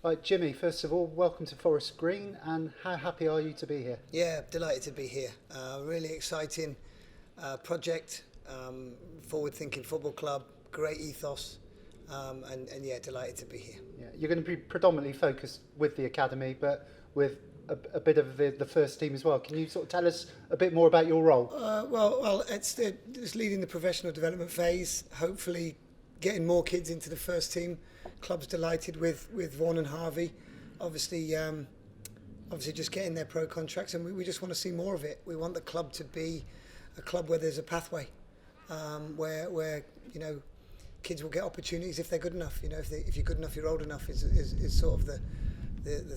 Right, Jimmy, first of all, welcome to Forest Green, and how happy are you to be here? Yeah, delighted to be here. Really exciting project, forward-thinking football club, great ethos, and yeah, delighted to be here. Yeah, you're going to be predominantly focused with the academy, but with a bit of the first team as well. Can you sort of tell us a bit more about your role? Well, it's leading the professional development phase. Hopefully, getting more kids into the first team. Club's delighted with Vaughan and Harvey. Obviously, just getting their pro contracts, and we just want to see more of it. We want the club to be a club where there's a pathway, where kids will get opportunities if they're good enough. If you're good enough, you're old enough is sort of the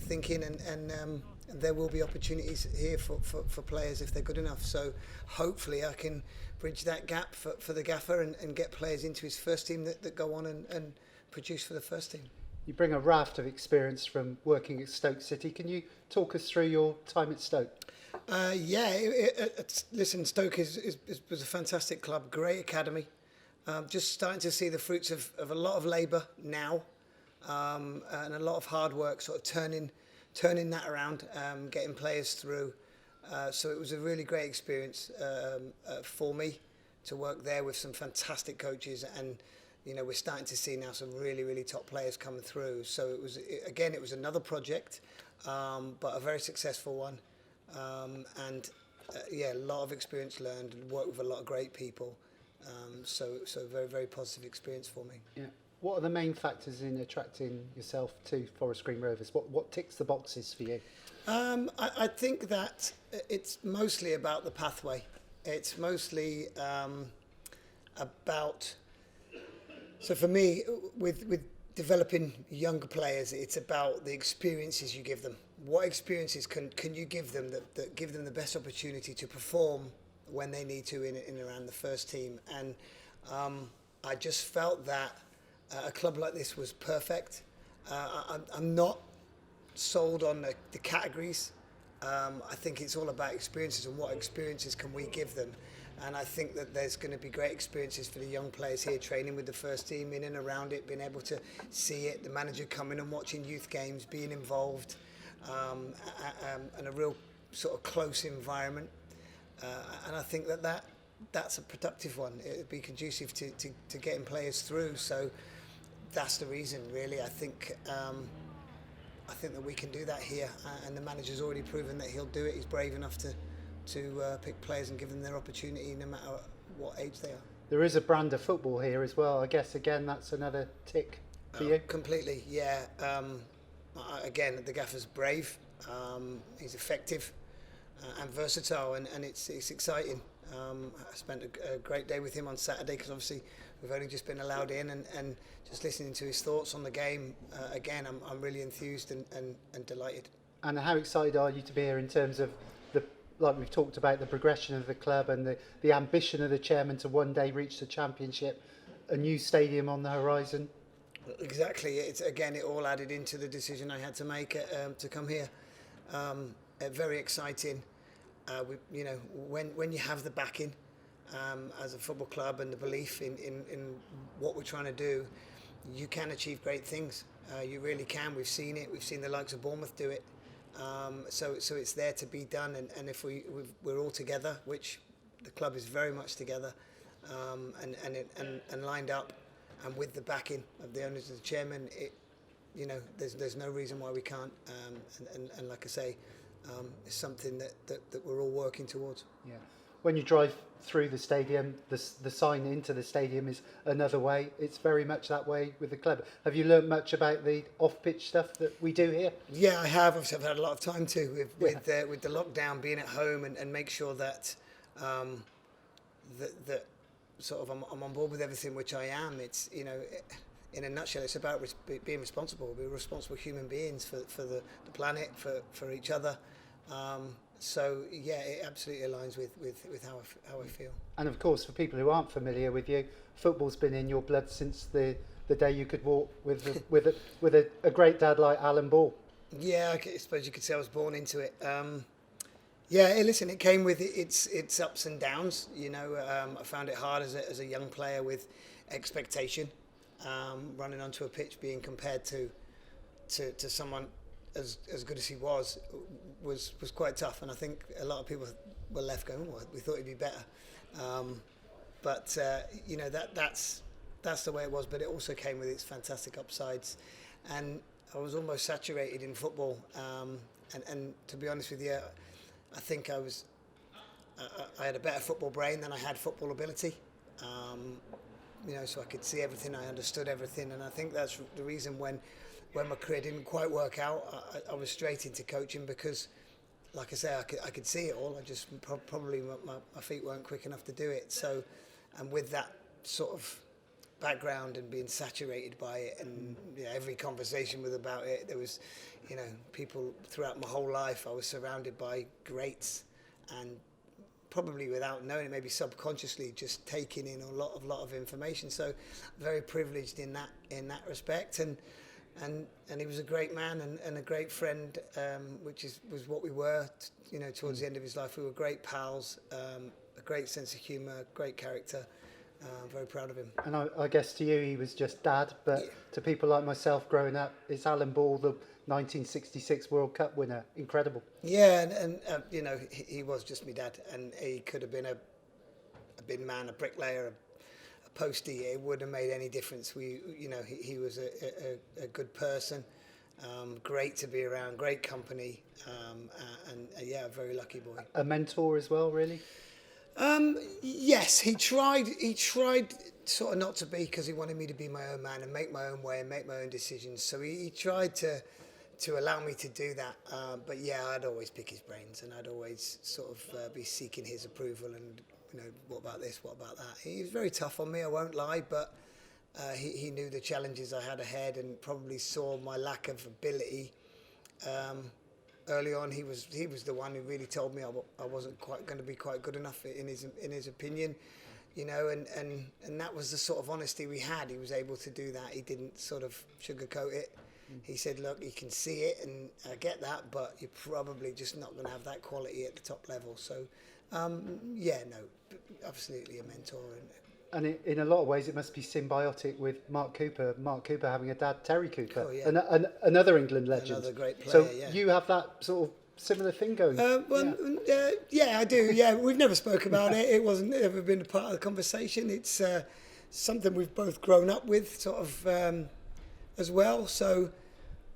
thinking, and there will be opportunities here for players if they're good enough. So hopefully I can bridge that gap for the gaffer and get players into his first team that go on and produce for the first team. You bring a raft of experience from working at Stoke City. Can you talk us through your time at Stoke? Listen, Stoke was a fantastic club, great academy. Just starting to see the fruits of a lot of labour now, and a lot of hard work, sort of turning that around, getting players through. So it was a really great experience for me to work there with some fantastic coaches, and we're starting to see now some really, really top players coming through. So it was another project, but a very successful one, a lot of experience learned, and worked with a lot of great people. So very, very positive experience for me. Yeah. What are the main factors in attracting yourself to Forest Green Rovers? What ticks the boxes for you? I think that it's mostly about the pathway. It's mostly about... So for me, with developing younger players, it's about the experiences you give them. What experiences can you give them that give them the best opportunity to perform when they need to in and around the first team? And I just felt that a club like this was perfect. I'm not sold on the categories. I think it's all about experiences and what experiences can we give them. And I think that there's going to be great experiences for the young players here, training with the first team, in and around it, being able to see it, the manager coming and watching youth games, being involved, and a real sort of close environment. And I think that's a productive one. It would be conducive to getting players through. So that's the reason, really. I think that we can do that here, and the manager's already proven that he'll do it. He's brave enough to pick players and give them their opportunity no matter what age they are. There is a brand of football here as well. I guess, again, that's another tick for you. Completely, yeah. Again, the gaffer's brave. He's effective and versatile, and it's exciting. I spent a great day with him on Saturday, because obviously we've only just been allowed in, and just listening to his thoughts on the game. Again, I'm really enthused and delighted. And how excited are you to be here in terms of like we've talked about, the progression of the club and the ambition of the chairman to one day reach the championship, a new stadium on the horizon? Exactly. It all added into the decision I had to make to come here. Very exciting. When you have the backing as a football club and the belief in what we're trying to do, you can achieve great things. You really can. We've seen it. We've seen the likes of Bournemouth do it. So it's there to be done, and if we're all together, which the club is very much together, and lined up, and with the backing of the owners and the chairman, there's no reason why we can't. And like I say, it's something that we're all working towards. Yeah. When you drive through the stadium, the sign into the stadium is another way. It's very much that way with the club. Have you learnt much about the off-pitch stuff that we do here? Yeah, I have. I've had a lot of time to with the lockdown, being at home, and make sure that that sort of I'm on board with everything, which I am. It's in a nutshell, it's about being responsible. We're responsible human beings for the planet, for each other. So yeah, it absolutely aligns with how I feel. And of course, for people who aren't familiar with you, football's been in your blood since the day you could walk with a great dad like Alan Ball. Yeah, I suppose you could say I was born into it. Listen, it came with its ups and downs. I found it hard as a young player with expectation, running onto a pitch, being compared to to someone as good as he was quite tough, and I think a lot of people were left going, well, we thought he'd be better, but you know, that's the way it was. But it also came with its fantastic upsides, and I was almost saturated in football, and to be honest with you, I think I had a better football brain than I had football ability. You know, so I could see everything, I understood everything, and I think that's the reason when my career didn't quite work out, I was straight into coaching, because, like I say, I could see it all. I just probably my feet weren't quick enough to do it. So, and with that sort of background and being saturated by it, and you know, every conversation was about it. There was, you know, people throughout my whole life. I was surrounded by greats, and probably without knowing it, maybe subconsciously, just taking in a lot of information. So, very privileged in that respect, and he was a great man and a great friend, which was what we were. You know, towards the end of his life, we were great pals. A great sense of humour, great character. I'm very proud of him. And I guess to you, he was just dad, but to people like myself growing up, it's Alan Ball, the 1966 World Cup winner. Incredible. Yeah, and you know, he was just my dad, and he could have been a bin man, a bricklayer, a postie. It wouldn't have made any difference. You know, he was a good person, great to be around, great company, and yeah, a very lucky boy. A mentor as well, really? Yes, he tried sort of not to be, because he wanted me to be my own man and make my own way and make my own decisions. So he tried to allow me to do that. But yeah, I'd always pick his brains, and I'd always sort of be seeking his approval, and you know, what about this, what about that. He was very tough on me, I won't lie, but he knew the challenges I had ahead, and probably saw my lack of ability. Early on, he was the one who really told me I wasn't quite going to be quite good enough in his opinion, you know, and that was the sort of honesty we had. He was able to do that. He didn't sort of sugarcoat it. He said, look, you can see it, and I get that, but you're probably just not going to have that quality at the top level. So, yeah, no, absolutely a mentor. And in a lot of ways, it must be symbiotic with Mark Cooper. Mark Cooper having a dad, Terry Cooper, Oh, yeah. another England legend. Another great player, so yeah. you have that sort of similar thing going. Yeah, I do. Yeah, we've never spoke about it. It wasn't ever been a part of the conversation. It's something we've both grown up with, sort of, as well. So,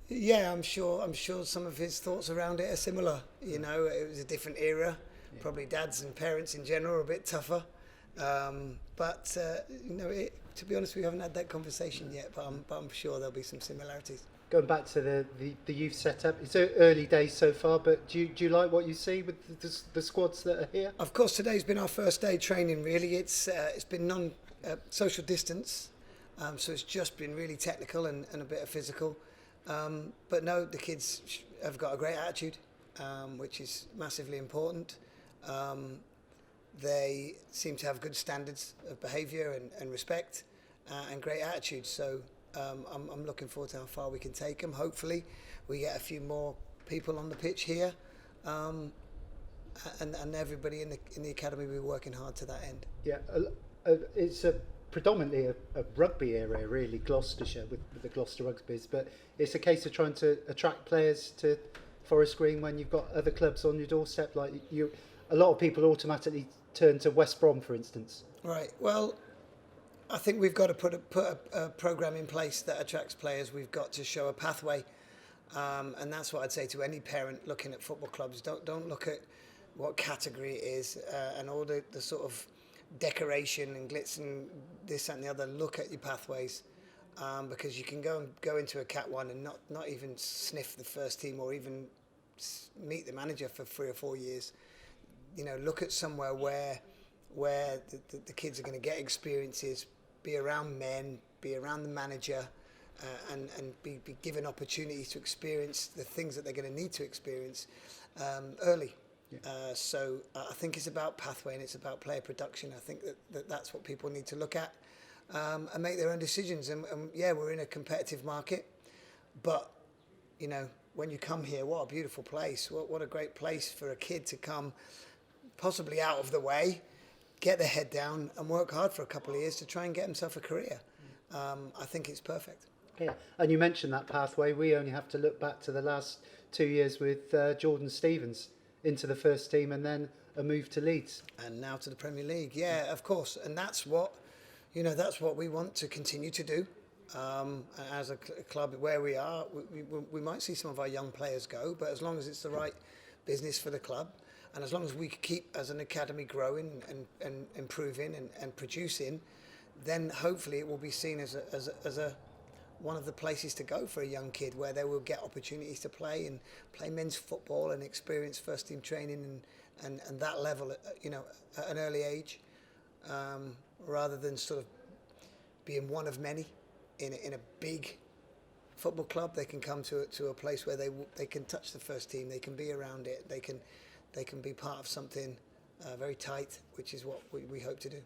yeah, I'm sure some of his thoughts around it are similar. You know, it was a different era. Yeah. Probably dads and parents in general are a bit tougher. But you know, to be honest, we haven't had that conversation yet. But I'm sure there'll be some similarities. Going back to the youth setup, it's early days so far, but do you like what you see with the squads that are here? Of course, today's been our first day training. Really, it's been social distance, so it's just been really technical and a bit of physical. But no, the kids have got a great attitude, which is massively important. They seem to have good standards of behaviour and respect, and great attitude. So I'm looking forward to how far we can take them. Hopefully, we get a few more people on the pitch here, and everybody in the academy will be working hard to that end. Yeah, it's predominantly a rugby area, really, Gloucestershire with the Gloucester Rugby's, but it's a case of trying to attract players to Forest Green when you've got other clubs on your doorstep. Like you, a lot of people automatically turn to West Brom, for instance. Right. Well, I think we've got to put a programme in place that attracts players. We've got to show a pathway, and that's what I'd say to any parent looking at football clubs. Don't look at what category it is and all the sort of decoration and glitz and this and the other. Look at your pathways, because you can go into a Cat 1 and not even sniff the first team or even meet the manager for 3 or 4 years. You know, look at somewhere where the kids are going to get experiences, be around men, be around the manager, and be given opportunities to experience the things that they're going to need to experience early. Yeah. So I think it's about pathway and it's about player production. I think that's what people need to look at and make their own decisions. And yeah, we're in a competitive market, but you know, when you come here, what a beautiful place! What a great place for a kid to come, possibly out of the way, get their head down and work hard for a couple of years to try and get himself a career. I think it's perfect. Yeah, and you mentioned that pathway. We only have to look back to the last 2 years with Jordan Stevens into the first team and then a move to Leeds. And now to the Premier League. Yeah, of course. And that's what, that's what we want to continue to do. As a club where we are, we might see some of our young players go, but as long as it's the right business for the club, and as long as we keep as an academy growing and improving and producing, then hopefully it will be seen as a one of the places to go for a young kid, where they will get opportunities to play men's football and experience first team training and that level at an early age, rather than sort of being one of many in a big football club. They can come to a place where they can touch the first team, they can be around it, they can be part of something very tight, which is what we hope to do.